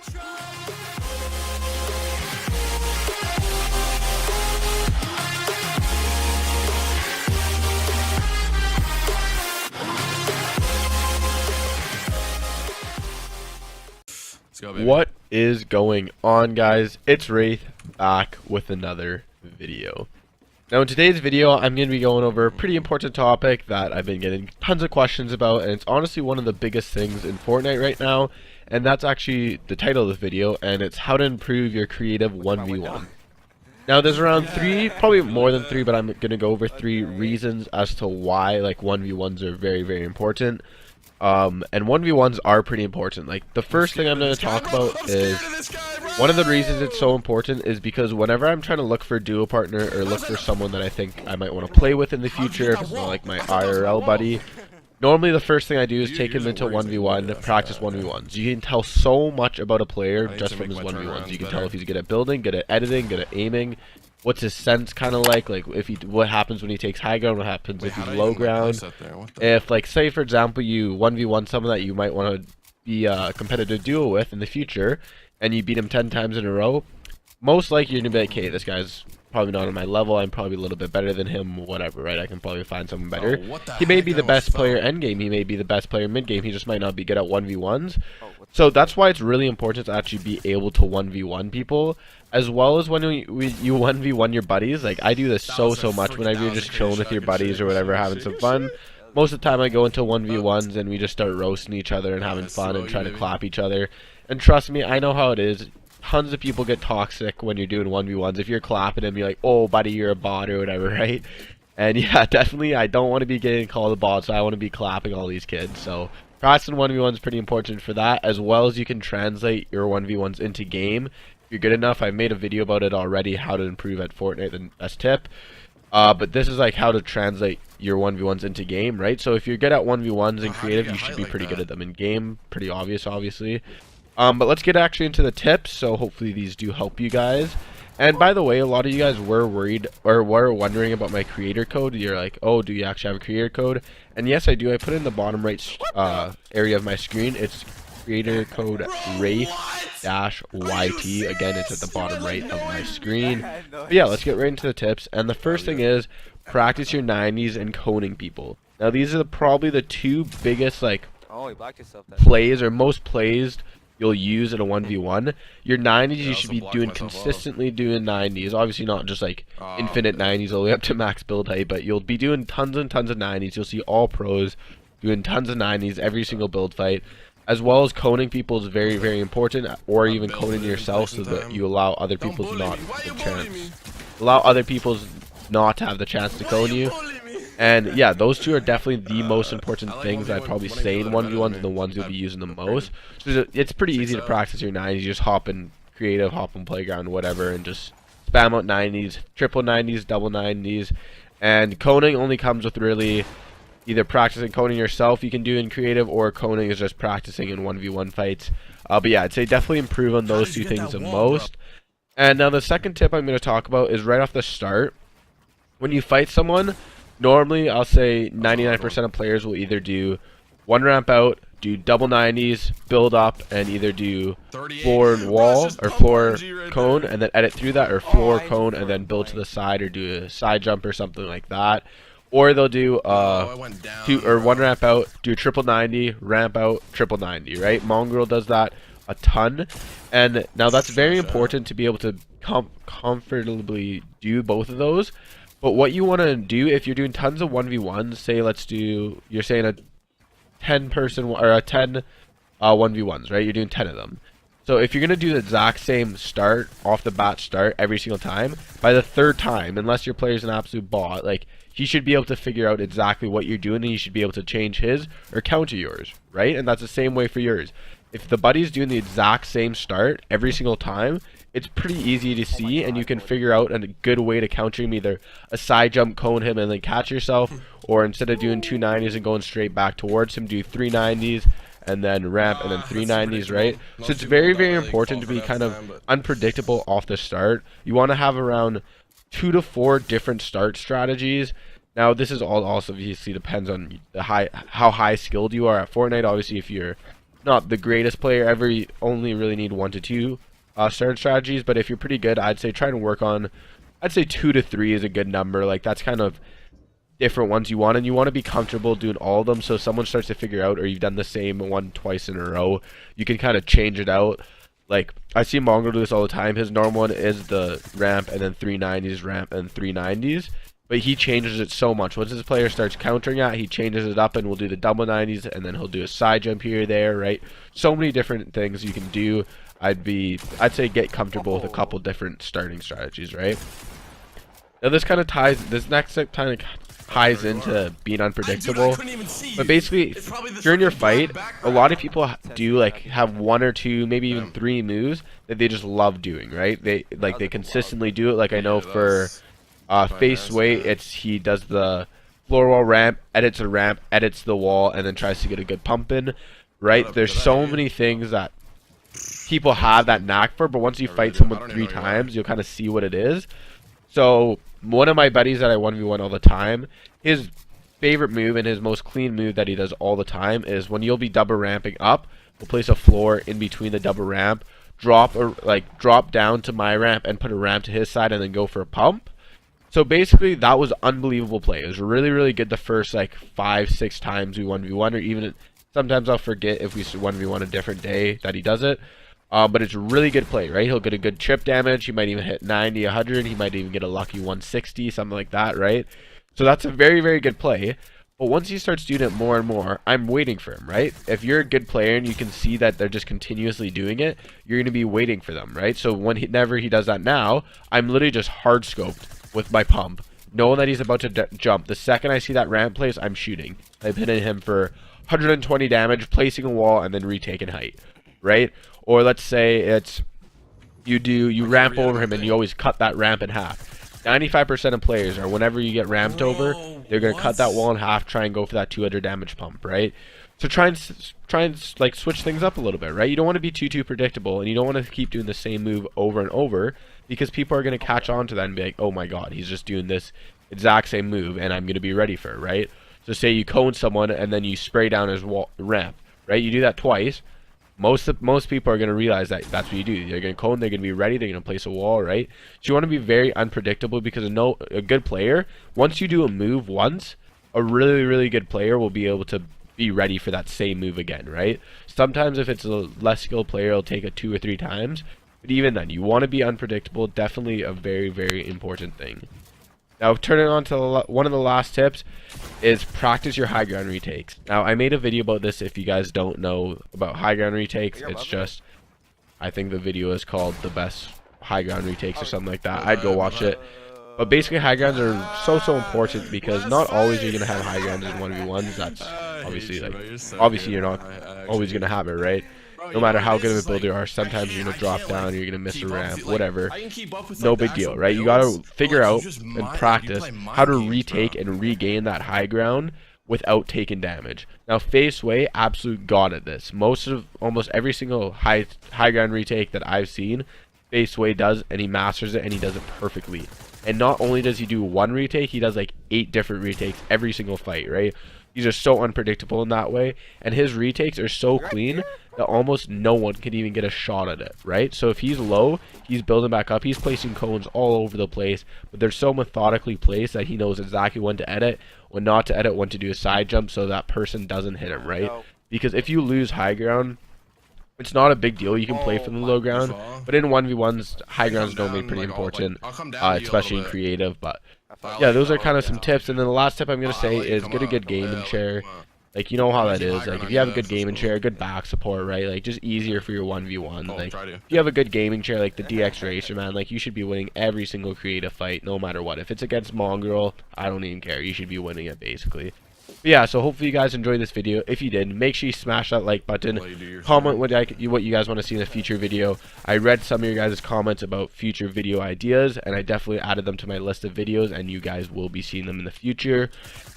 What is going on, guys? It's Wraith back with another video. Now in today's video I'm going to be going over a pretty important topic that I've been getting tons of questions about, and it's honestly one of the biggest things in Fortnite right now, and that's actually the title of the video, and it's how to improve your creative 1v1. Now there's around three, probably more than three, but I'm going to go over three reasons as to why like 1v1s are very important. And 1v1s are pretty important. Like, the first thing I'm going to talk about is one of the reasons it's so important is because whenever I'm trying to look for a duo partner or look for someone that I think I might want to play with in the future, if it's not like my IRL buddy, normally the first thing I do is take him into 1v1, practice 1v1s. You can tell so much about a player just from his 1v1s. You can tell if he's good at building, good at editing, good at aiming. What's his sense kind of like if he, what happens when he takes high ground, what happens if he's low ground. If, like, say for example you 1v1 someone that you might want to be a competitive duo with in the future, and you beat him 10 times in a row, most likely you're gonna be like, hey, this guy's probably not on my level, I'm probably a little bit better than him, whatever, right? I can probably find someone better. He may be the best player endgame, he may be the best player mid game, he just might not be good at 1v1s. So that's why it's really important to actually be able to 1v1 people, as well as when you 1v1 your buddies. Like, I do this so much whenever you're just chilling with your buddies or whatever, having some fun. Most of the time I go into 1v1s and we just start roasting each other and having fun and trying to clap each other. And trust me, I know how it is. Tons of people get toxic when you're doing 1v1s. If you're clapping them, you're like, oh buddy, you're a bot or whatever, right? And yeah, definitely I don't want to be getting called a bot, so I want to be clapping all these kids. So practicing 1v1 is pretty important for that, as well as you can translate your 1v1s into game. If you're good enough, I made a video about it already, how to improve at Fortnite, the best tip. But this is like how to translate your 1v1s into game, right? So if you're good at 1v1s in creative, you should be pretty good at them in game. Pretty obvious, obviously. But let's get actually into the tips, so hopefully these do help you guys. And by the way, a lot of you guys were worried or were wondering about my creator code. You're like, oh, do you actually have a creator code? And yes, I do. I put it in the bottom right area of my screen. It's creator code Wraith-YT. Again, it's at the bottom right of my screen. But yeah, let's get right into the tips. And the first thing is practice your 90s and coning people. Now these are probably the two biggest plays or most plays you'll use in a 1v1. Your 90s, you should be doing consistently doing 90s. Obviously not just like infinite 90s all the way up to max build height, but you'll be doing tons and tons of 90s. You'll see all pros doing tons of 90s every single build fight, as well as coning people is very important, or even coning yourself so that you allow other people not to have the chance to cone you. And yeah, those two are definitely the most important things I'd probably say in 1v1s, and the ones you'll be using the most. So it's pretty easy to practice your 90s. You just hop in creative, hop in playground, whatever, and just spam out 90s, triple 90s, double 90s. And coning only comes with really either practicing coning yourself you can do in creative, or coning is just practicing in 1v1 fights. But yeah, I'd say definitely improve on those two things the most. And now the second tip I'm going to talk about is right off the start. When you fight someone, normally I'll say 99% of players will either do one ramp out, do double 90s, build up, and either do floor and wall or floor cone and then edit through that, or floor cone and then build to the side, or do a side jump or something like that. Or they'll do one ramp out, do triple 90, ramp out, triple 90, right? Mongrel does that a ton. And now that's very important to be able to comfortably do both of those. But what you want to do if you're doing tons of 1v1s, say you're saying a 10 person or a 10 1v1s, right? You're doing 10 of them. So if you're going to do the exact same start, off the bat start every single time, by the third time, unless your player's an absolute bot, like, he should be able to figure out exactly what you're doing, and he should be able to change his or counter yours, right? And that's the same way for yours. If the buddy's doing the exact same start every single time, it's pretty easy to see, and you can figure out a good way to counter him, either a side jump, cone him, and then catch yourself, or instead of doing 2 90s and going straight back towards him, do 3 90s, and then ramp, and then 3 90s, right? So it's very important to be kind of unpredictable off the start. You want to have around 2 to 4 different start strategies. Now this is all also obviously depends on how high skilled you are at Fortnite. Obviously if you're not the greatest player ever. You only really need 1 to 2 starting strategies, but if you're pretty good, I'd say try to work on, I'd say 2 to 3 is a good number. Like, that's kind of different ones you want, and you want to be comfortable doing all of them. So if someone starts to figure out, or you've done the same one twice in a row, you can kind of change it out. Like, I see Mongo do this all the time. His normal one is the ramp and then 390s ramp and 390s, but he changes it so much. Once his player starts countering it, he changes it up and will do the double 90s, and then he'll do a side jump here or there, right? So many different things you can do. I'd say get comfortable with a couple different starting strategies, right? Now this next step kind of ties into being unpredictable, but basically during your fight, a lot of people do like have 1 or 2, maybe even 3 moves that they just love doing, right? They consistently do it. Like, I know for Faze Sway, he does the floor wall ramp, edits a ramp, edits the wall, and then tries to get a good pump in, right? There's so many things that people have that knack for, but once you fight someone 3 times, you'll kind of see what it is. So one of my buddies that I 1v1 all the time, his favorite move and his most clean move that he does all the time is when you'll be double ramping up, we'll place a floor in between the double ramp, drop down to my ramp and put a ramp to his side, and then go for a pump. So basically that was unbelievable play. It was really, really good the first like 5-6 times we 1v1, or even sometimes I'll forget if we 1v1 a different day that he does it. But it's really good play, right? He'll get a good chip damage. He might even hit 90, 100. He might even get a lucky 160, something like that, right? So that's a very, very good play. But once he starts doing it more and more, I'm waiting for him, right? If you're a good player and you can see that they're just continuously doing it, you're going to be waiting for them, right? So whenever he does that now, I'm literally just hard scoped with my pump, knowing that he's about to jump. The second I see that ramp place, I'm shooting. I'm hitting him for 120 damage, placing a wall, and then retaking height, right? Or let's say it's you ramp over him and you always cut that ramp in half. 95% of players are, whenever you get ramped over, they're gonna cut that wall in half, try and go for that 200 damage pump, right? So try and like switch things up a little bit, right? You don't want to be too predictable, and you don't want to keep doing the same move over and over, because people are gonna catch on to that and be like, oh my god, he's just doing this exact same move, and I'm gonna be ready for it, right? So say you cone someone and then you spray down his ramp, right? You do that twice. Most people are going to realize that that's what you do. They're going to cone, they're going to be ready, they're going to place a wall, right? So you want to be very unpredictable, because a good player, once you do a move once, a really, really good player will be able to be ready for that same move again, right? Sometimes if it's a less skilled player, it'll take it 2 or 3 times. But even then, you want to be unpredictable. Definitely a very, very important thing. Now, turning on to one of the last tips is practice your high ground retakes. Now, I made a video about this. If you guys don't know about high ground retakes, it's just, I think the video is called The Best High Ground Retakes or something like that. I'd go watch it. But basically, high grounds are so important, because not always you're going to have high grounds in 1v1s. That's obviously you're not always going to have it, right? No matter how good of a builder you are, sometimes you're going to drop down, you're going to miss a ramp, whatever. No big deal, right? You got to figure out and practice how to retake and regain that high ground without taking damage. Now, Faze Sway, absolute god at this. Almost every single high ground retake that I've seen, Faze Sway does, and he masters it, and he does it perfectly. And not only does he do one retake, he does like 8 different retakes every single fight, right? He's just so unpredictable in that way, and his retakes are so clean that almost no one can even get a shot at it, right? So if he's low, he's building back up, he's placing cones all over the place, but they're so methodically placed that he knows exactly when to edit, when not to edit, when to do a side jump so that person doesn't hit him, right? Because if you lose high ground, it's not a big deal. You can play from the low ground, but in 1v1s, high ground is normally pretty important, especially in creative. But yeah, those are kind of some tips. And then the last tip I'm going to say is get a good gaming chair. Like, you know how that is. Like, if you have a good gaming chair, good back support, right? Like, just easier for your 1v1. Like, if you have a good gaming chair, like the DX Racer, man, like, you should be winning every single creative fight, no matter what. If it's against Mongrel, I don't even care. You should be winning it, basically. But yeah, so hopefully you guys enjoyed this video. If you did, make sure you smash that like button. Comment what you guys want to see in a future video. I read some of your guys' comments about future video ideas, and I definitely added them to my list of videos, and you guys will be seeing them in the future.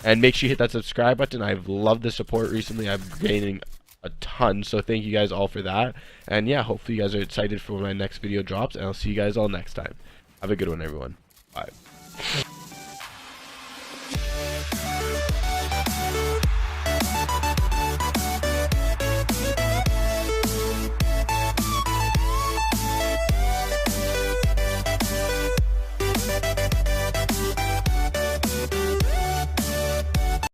And make sure you hit that subscribe button. I've loved the support recently. I'm gaining a ton, so thank you guys all for that. And yeah, hopefully you guys are excited for when my next video drops, and I'll see you guys all next time. Have a good one, everyone. Bye.